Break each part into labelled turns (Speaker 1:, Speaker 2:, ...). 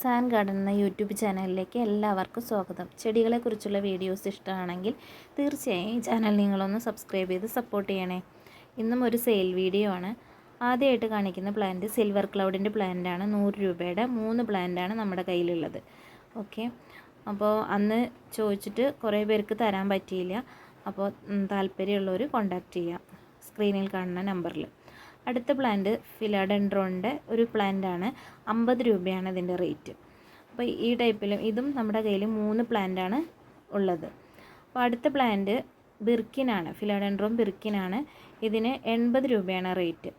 Speaker 1: San garden എന്ന YouTube ചാനലിലേക്ക് എല്ലാവർക്കും സ്വാഗതം. ചെടികളെക്കുറിച്ചുള്ള വീഡിയോസ് ഇഷ്ടമാണെങ്കിൽ തീർച്ചയായും ഈ ചാനൽ നിങ്ങളൊന്ന് സബ്സ്ക്രൈബ് ചെയ്ത് സപ്പോർട്ട് ചെയ്യണേ. ഇന്നും ഒരു സെയിൽ വീഡിയോ ആണ്. ആദ്യമായിട്ട് കാണിക്കുന്ന പ്ലാന്റ് സിൽവർ ക്ലൗഡിൻ്റെ പ്ലാന്റാണ്. 100 രൂപയുടെ 3 പ്ലാന്റാണ് നമ്മുടെ കയ്യിലുള്ളത്. ഓക്കെ, അപ്പോൾ അന്ന് ചോദിച്ചിട്ട് കുറേ പേർക്ക് തരാൻ പറ്റിയില്ല. അപ്പോൾ താല്പര്യമുള്ളവർ കോൺടാക്റ്റ് ചെയ്യാം സ്ക്രീനിൽ കാണുന്ന നമ്പറിൽ. അടുത്ത പ്ലാന്റ് ഫിലാഡെൻഡ്രോണിൻ്റെ ഒരു പ്ലാന്റാണ്. 50 രൂപയാണ് ഇതിൻ്റെ റേറ്റ്. അപ്പോൾ ഈ ടൈപ്പിലും ഇതും നമ്മുടെ കയ്യിൽ 3 പ്ലാന്റാണ് ഉള്ളത്. അപ്പോൾ അടുത്ത പ്ലാന്റ് ബിർക്കിനാണ്, ഫിലാഡെൻഡ്രോൺ ബിർക്കിനാണ്. ഇതിന് 80 രൂപയാണ് റേറ്റ്.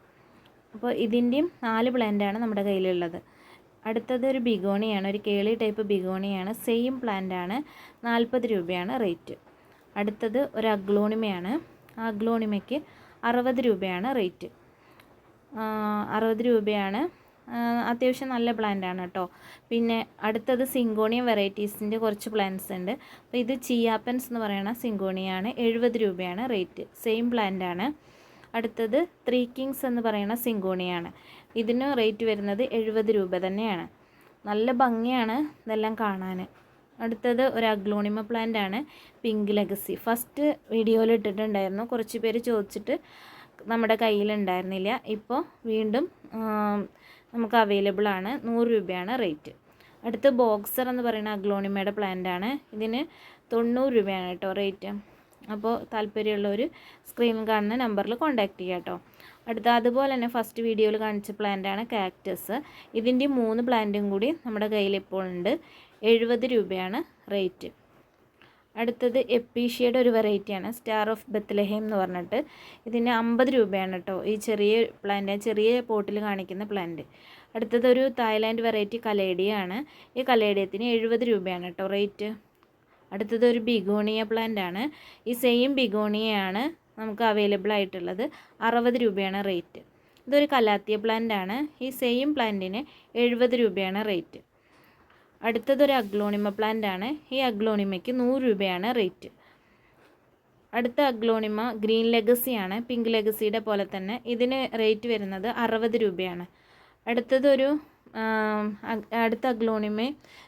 Speaker 1: അപ്പോൾ ഇതിൻ്റെയും 4 പ്ലാന്റാണ് നമ്മുടെ കയ്യിലുള്ളത്. അടുത്തത് ഒരു ബിഗോണിയാണ്, ഒരു കേളി ടൈപ്പ് ബിഗോണിയാണ്. സെയിം പ്ലാന്റാണ്, 40 രൂപയാണ് റേറ്റ്. അടുത്തത് ഒരു അഗ്ലോണിമയാണ്. ആ അഗ്ലോണിമയ്ക്ക് 60 രൂപയാണ് റേറ്റ്. 60 രൂപയാണ്. അത്യാവശ്യം നല്ല പ്ലാന്റാണ് കേട്ടോ. പിന്നെ അടുത്തത് സിങ്കോണിയം വെറൈറ്റീസിൻ്റെ കുറച്ച് പ്ലാന്റ്സ് ഉണ്ട്. അപ്പോൾ ഇത് ചിയാപ്പൻസ് എന്ന് പറയുന്ന സിങ്കോണിയാണ്. 70 രൂപയാണ് റേറ്റ്. സെയിം പ്ലാന്റാണ്. അടുത്തത് 3 കിങ്സ് എന്ന് പറയുന്ന സിങ്കോണിയാണ്. ഇതിന് റേറ്റ് വരുന്നത് 70 രൂപ തന്നെയാണ്. നല്ല ഭംഗിയാണ് ഇതെല്ലാം കാണാൻ. അടുത്തത് ഒരു അഗ്ലോണിമ പ്ലാന്റ് ആണ്, പിങ്ക് ലെഗസി. ഫസ്റ്റ് വീഡിയോയിൽ ഇട്ടിട്ടുണ്ടായിരുന്നു, കുറച്ച് പേര് ചോദിച്ചിട്ട് നമ്മുടെ കയ്യിലുണ്ടായിരുന്നില്ല. ഇപ്പോൾ വീണ്ടും നമുക്ക് അവൈലബിൾ ആണ്. 100 രൂപയാണ് റേറ്റ്. അടുത്ത് ബോക്സർ എന്ന് പറയുന്ന അഗ്ലോണിമയുടെ പ്ലാന്റ് ആണ്. ഇതിന് 90 രൂപയാണ് കേട്ടോ റേറ്റ്. അപ്പോൾ താല്പര്യമുള്ളവർ സ്ക്രീനിൽ കാണുന്ന നമ്പറിൽ കോൺടാക്റ്റ് ചെയ്യാം കേട്ടോ. അടുത്ത അതുപോലെ തന്നെ ഫസ്റ്റ് വീഡിയോയിൽ കാണിച്ച പ്ലാന്റാണ് കാക്ടസ്. ഇതിൻ്റെ 3 പ്ലാന്റും കൂടി നമ്മുടെ കയ്യിൽ ഇപ്പോൾ ഉണ്ട്. 70 രൂപയാണ് റേറ്റ്. അടുത്തത് എപ്പീഷ്യയുടെ ഒരു വെറൈറ്റിയാണ്, സ്റ്റാർ ഓഫ് ബെത്ലഹേം എന്ന് പറഞ്ഞിട്ട്. ഇതിന് 50 രൂപയാണ് കേട്ടോ ഈ ചെറിയ പ്ലാന്റ്, ചെറിയ പോട്ടിൽ കാണിക്കുന്ന പ്ലാന്റ്. അടുത്തത് ഒരു തായ്ലാൻഡ് വെറൈറ്റി കലേഡിയാണ്. ഈ കലേഡിയത്തിന് 70 രൂപയാണ് കേട്ടോ റേറ്റ്. അടുത്തത് ഒരു ബിഗോണിയ പ്ലാന്റ് ആണ്. ഈ സെയിം ബിഗോണിയയാണ് നമുക്ക് അവൈലബിൾ ആയിട്ടുള്ളത്. 60 രൂപയാണ് റേറ്റ്. ഇതൊരു കലാത്തിയ പ്ലാന്റ് ആണ്. ഈ സെയിം പ്ലാന്റിന് 70 രൂപയാണ് റേറ്റ്. അടുത്തതൊരു അഗ്ലോണിമ പ്ലാന്റ് ആണ്. ഈ അഗ്ലോണിമയ്ക്ക് 100 രൂപയാണ് റേറ്റ്. അടുത്ത അഗ്ലോണിമ ഗ്രീൻ ലെഗസിയാണ്, പിങ്ക് ലെഗസിയുടെ പോലെ തന്നെ. ഇതിന് റേറ്റ് വരുന്നത് 60 രൂപയാണ്. അടുത്തതൊരു അടുത്ത അഗ്ലോണിമ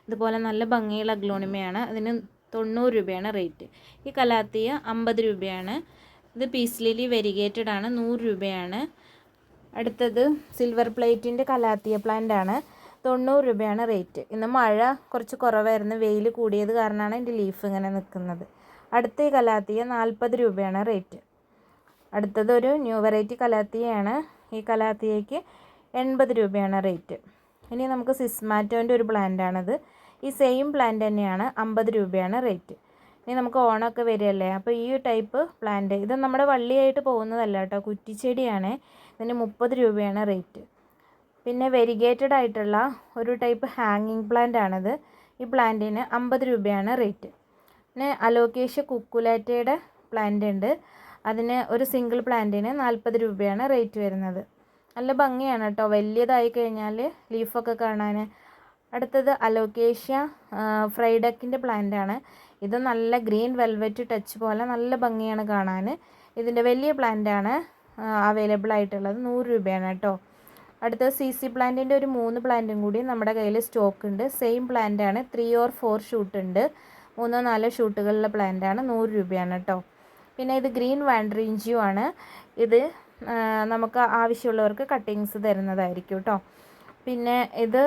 Speaker 1: ഇതുപോലെ നല്ല ഭംഗിയുള്ള അഗ്ലോണിമയാണ്. അതിന് 90 രൂപയാണ് റേറ്റ്. ഈ കലാത്തിയ 50 രൂപയാണ്. ഇത് പീസ് ലിലി വെരിഗേറ്റഡ് ആണ്, 100 രൂപയാണ്. അടുത്തത് സിൽവർ പ്ലേറ്റിൻ്റെ കലാത്തിയ പ്ലാന്റ് ആണ്. 90 രൂപയാണ് റേറ്റ്. ഇന്ന് മഴ കുറച്ച് കുറവായിരുന്നു, വെയിൽ കൂടിയത് കാരണമാണ് എൻ്റെ ലീഫ് ഇങ്ങനെ നിൽക്കുന്നത്. അടുത്ത ഈ കലാത്തിയ 40 രൂപയാണ് റേറ്റ്. അടുത്തത് ഒരു ന്യൂ വെറൈറ്റി കലാത്തിയയാണ്. ഈ കലാത്തിയയ്ക്ക് 80 രൂപയാണ് റേറ്റ്. ഇനി നമുക്ക് സിസ്മാറ്റോൻ്റെ ഒരു പ്ലാന്റാണിത്. ഈ സെയിം പ്ലാന്റ് തന്നെയാണ്, 50 രൂപയാണ് റേറ്റ്. ഇനി നമുക്ക് ഓണമൊക്കെ വരികയല്ലേ, അപ്പോൾ ഈ ടൈപ്പ് പ്ലാന്റ് ഇത് നമ്മുടെ വള്ളിയായിട്ട് പോകുന്നതല്ല കേട്ടോ, കുറ്റിച്ചെടിയാണ്. ഇതിന് 30 രൂപയാണ് റേറ്റ്. പിന്നെ വെരിഗേറ്റഡ് ആയിട്ടുള്ള ഒരു ടൈപ്പ് ഹാങ്ങിങ് പ്ലാന്റ് ആണിത്. ഈ പ്ലാന്റിന് 50 രൂപയാണ് റേറ്റ്. പിന്നെ അലോക്കേഷ്യ കുക്കുലാറ്റയുടെ പ്ലാന്റ് ഉണ്ട്. അതിന് ഒരു സിംഗിൾ പ്ലാന്റിന് 40 രൂപയാണ് റേറ്റ് വരുന്നത്. നല്ല ഭംഗിയാണ് കേട്ടോ, വലിയതായി കഴിഞ്ഞാൽ ലീഫൊക്കെ കാണാൻ. അടുത്തത് അലോക്കേഷ്യ ഫ്രൈഡക്കിൻ്റെ പ്ലാന്റ് ആണ്. ഇത് നല്ല ഗ്രീൻ വെൽവെറ്റ് ടച്ച് പോലെ നല്ല ഭംഗിയാണ് കാണാൻ. ഇതിൻ്റെ വലിയ പ്ലാന്റാണ് അവൈലബിൾ ആയിട്ടുള്ളത്. 100 രൂപയാണ് കേട്ടോ. അടുത്തത് CC പ്ലാന്റിൻ്റെ ഒരു 3 പ്ലാന്റും കൂടി നമ്മുടെ കയ്യിൽ സ്റ്റോക്ക് ഉണ്ട്. സെയിം പ്ലാന്റ് ആണ്, 3 or 4 ഷൂട്ട് ഉണ്ട്. 3-4 ഷൂട്ടുകളുള്ള പ്ലാന്റ് ആണ്. 100 രൂപയാണ് കേട്ടോ. പിന്നെ ഇത് ഗ്രീൻ വാൻഡ്രീഞ്ചിയോ ആണ്. ഇത് നമുക്ക് ആവശ്യമുള്ളവർക്ക് കട്ടിങ്സ് തരുന്നതായിരിക്കും കേട്ടോ. പിന്നെ ഇത്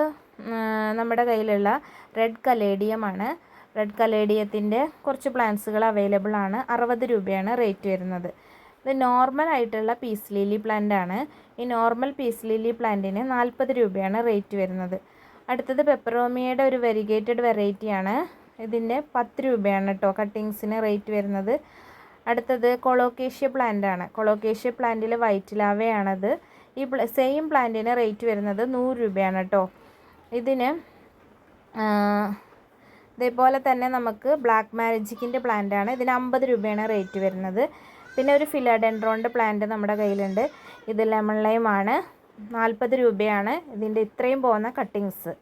Speaker 1: നമ്മുടെ കയ്യിലുള്ള റെഡ് കലേഡിയമാണ്. റെഡ് കലേഡിയത്തിൻ്റെ കുറച്ച് പ്ലാന്റ്സുകൾ അവൈലബിൾ ആണ്. 60 രൂപയാണ് റേറ്റ് വരുന്നത്. ഇത് നോർമൽ ആയിട്ടുള്ള പീസ് ലില്ലി പ്ലാന്റ് ആണ്. ഈ നോർമൽ പീസ് ലില്ലി പ്ലാന്റിന് 40 രൂപയാണ് റേറ്റ് വരുന്നത്. അടുത്തത് പെപ്പറോമിയയുടെ ഒരു വെരിഗേറ്റഡ് വെറൈറ്റിയാണ്. ഇതിൻ്റെ 10 രൂപയാണ് കേട്ടോ കട്ടിങ്സിന് റേറ്റ് വരുന്നത്. അടുത്തത് കൊളോക്കേഷ്യ പ്ലാന്റ് ആണ്. കൊളോക്കേഷ്യ പ്ലാന്റിൽ വൈറ്റ് ലാവയാണത്. ഈ സെയിം പ്ലാന്റിന് റേറ്റ് വരുന്നത് 100 രൂപയാണ് കേട്ടോ. ഇതിന് ഇതേപോലെ തന്നെ നമുക്ക് ബ്ലാക്ക് മാജിക്കിൻ്റെ പ്ലാന്റ് ആണ്. ഇതിന് 50 രൂപയാണ് റേറ്റ് വരുന്നത്. പിന്നെ ഒരു ഫിലാഡെൻഡ്രോണിൻ്റെ പ്ലാന്റ് നമ്മുടെ കയ്യിലുണ്ട്. ഇത് ലെമൺ ലൈം ആണ്. 40 രൂപയാണ് ഇതിൻ്റെ ഇത്രയും പോകുന്ന കട്ടിങ്സ്.